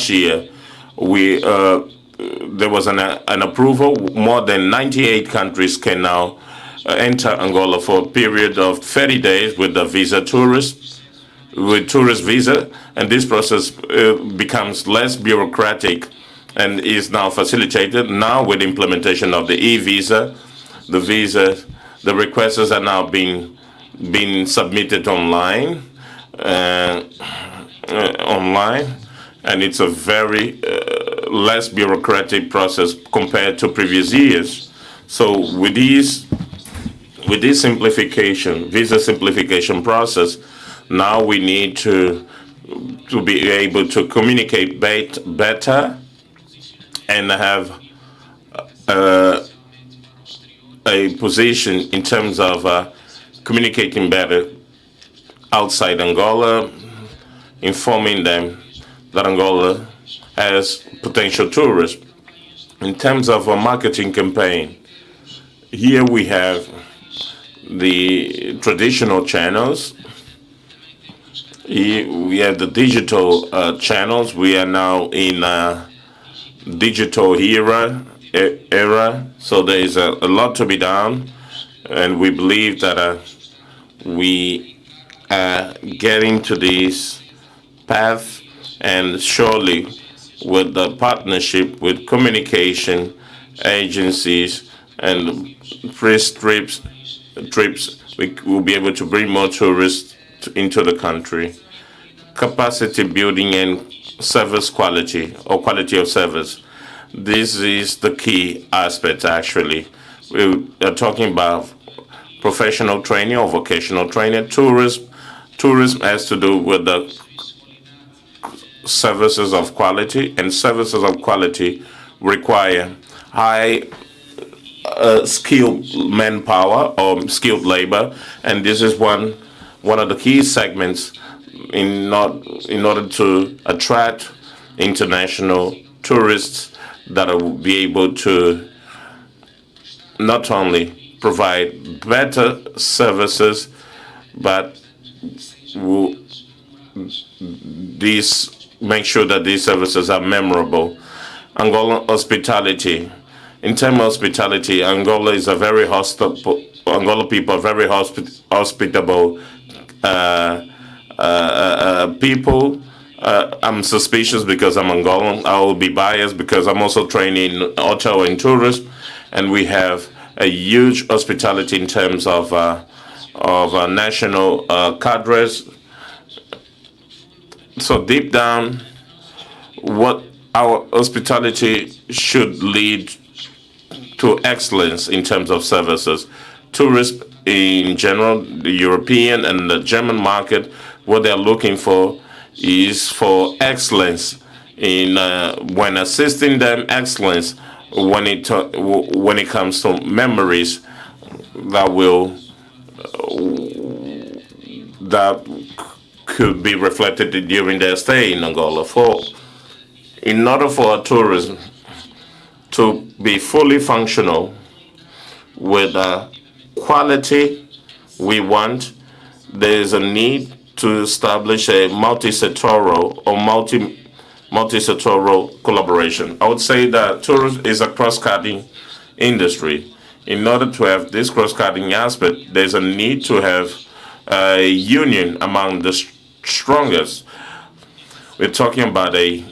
year, there was an approval. More than 98 countries can now enter Angola for a period of 30 days with the tourist visa, and this process becomes less bureaucratic and is now facilitated. Now with implementation of the e-visa, the requests are now being submitted online, and it's a very less bureaucratic process compared to previous years. So with these with this visa simplification process, now we need to be able to communicate better and have a position in terms of communicating better outside Angola, informing them that Angola has potential tourists. In terms of a marketing campaign, here we have the traditional channels. Here we have the digital channels. We are now in a digital era, so there is a lot to be done, and we believe that we are getting to this path, and surely with the partnership with communication agencies and free trips, we will be able to bring more tourists into the country. Capacity building and service quality, or quality of service. This is the key aspect, actually. We are talking about professional training or vocational training. Tourism has to do with the services of quality, and services of quality require high skilled manpower or skilled labor, and this is one of the key segments in order to attract international tourists that will be able to not only provide better services, but will make sure that these services are memorable. Angola hospitality. In terms of hospitality, Angola is a very hospitable. Angola people are very hospitable people. I'm suspicious because I'm Angolan. I will be biased because I'm also trained in hotel and tourism, and we have a huge hospitality in terms of national cadres. So deep down, what our hospitality should lead to excellence in terms of services. Tourists in general, the European and the German market, what they're looking for is for excellence in when assisting them, excellence when it comes to memories that could be reflected during their stay in Angola. In order for tourism to be fully functional with quality we want, there is a need to establish a multi-sectoral or multi-sectoral collaboration. I would say that tourism is a cross-cutting industry. In order to have this cross-cutting aspect, there's a need to have a union among the strongest. We're talking about a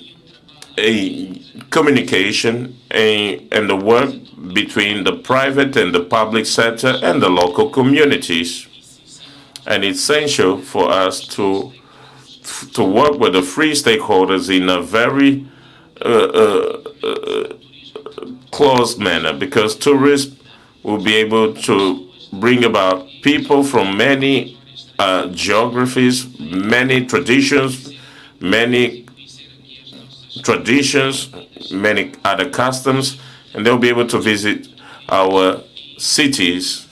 communication and the work between the private and the public sector and the local communities. And it's essential for us to work with the free stakeholders in a very close manner, because tourists will be able to bring about people from many geographies, many traditions, many other customs, and they'll be able to visit our cities,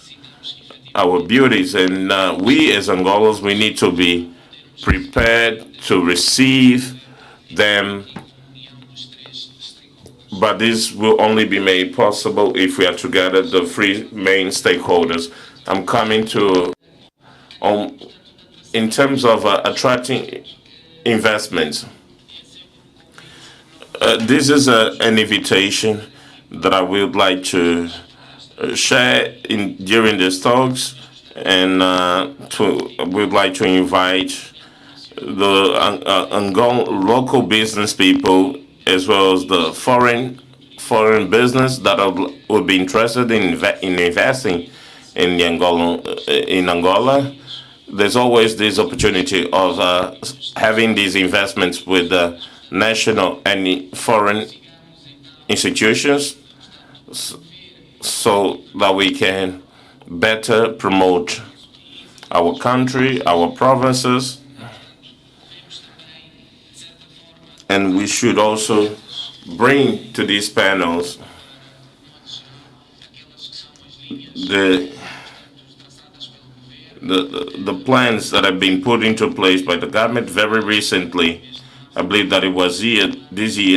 our beauties, and we as Angolans, we need to be prepared to receive them, but this will only be made possible if we are together, the three main stakeholders. I'm coming to, in terms of attracting investments. This is an invitation that I would like to share during these talks, and we'd like to invite the Angolan local business people as well as the foreign business that would be interested in investing in Angola. There's always this opportunity of having these investments with the national and foreign institutions, so that we can better promote our country, our provinces, and we should also bring to these panels the plans that have been put into place by the government very recently. I believe that it was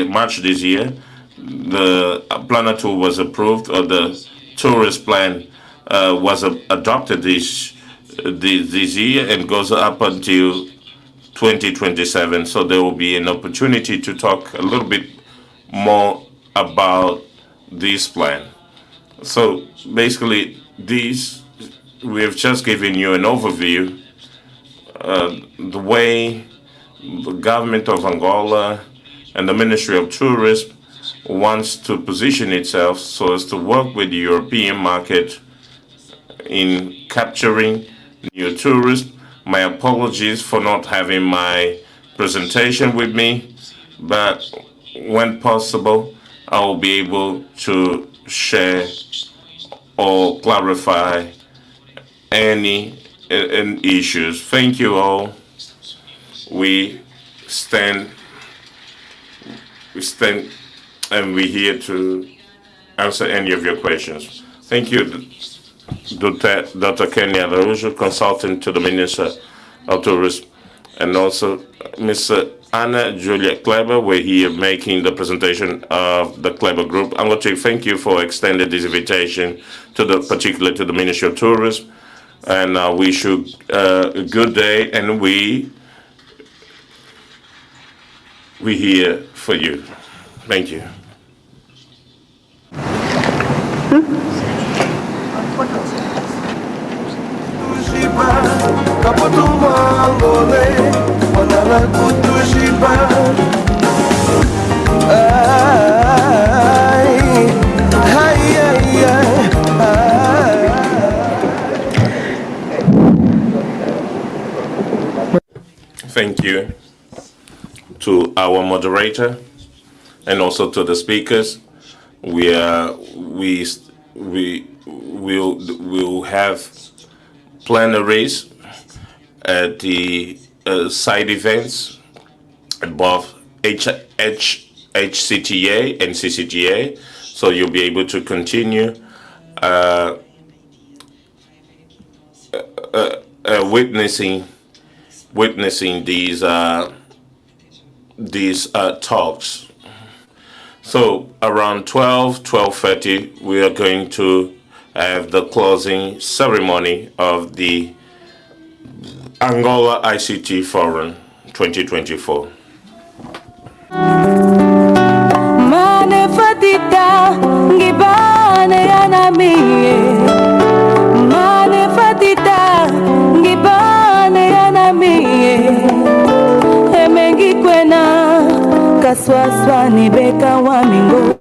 March this year, the Plan 2 was approved, or the tourist plan was adopted this year and goes up until 2027. So there will be an opportunity to talk a little bit more about this plan. So basically, we have just given you an overview, the way the government of Angola and the Ministry of Tourism wants to position itself so as to work with the European market in capturing new tourists. My apologies for not having my presentation with me, but when possible, I will be able to share or clarify any issues. Thank you all. We stand and we're here to answer any of your questions. Thank you, Dr. Kenya Araujo, consultant to the Minister of Tourism, and also Mr. Anna Julia Kleber. We're here making the presentation of the Kleber Group. ANGOTIC, thank you for extending this invitation particularly to the Ministry of Tourism, and wish you a good day, and we're here for you. Thank you. Thank you to our moderator and also to the speakers. We'll have plenaries at the side events above HCTA and CCTA, so you'll be able to continue witnessing these talks. So around 12:30, we are going to have the closing ceremony of the Angola ICT Forum 2024. Kaswaswa ni beka wa mingo.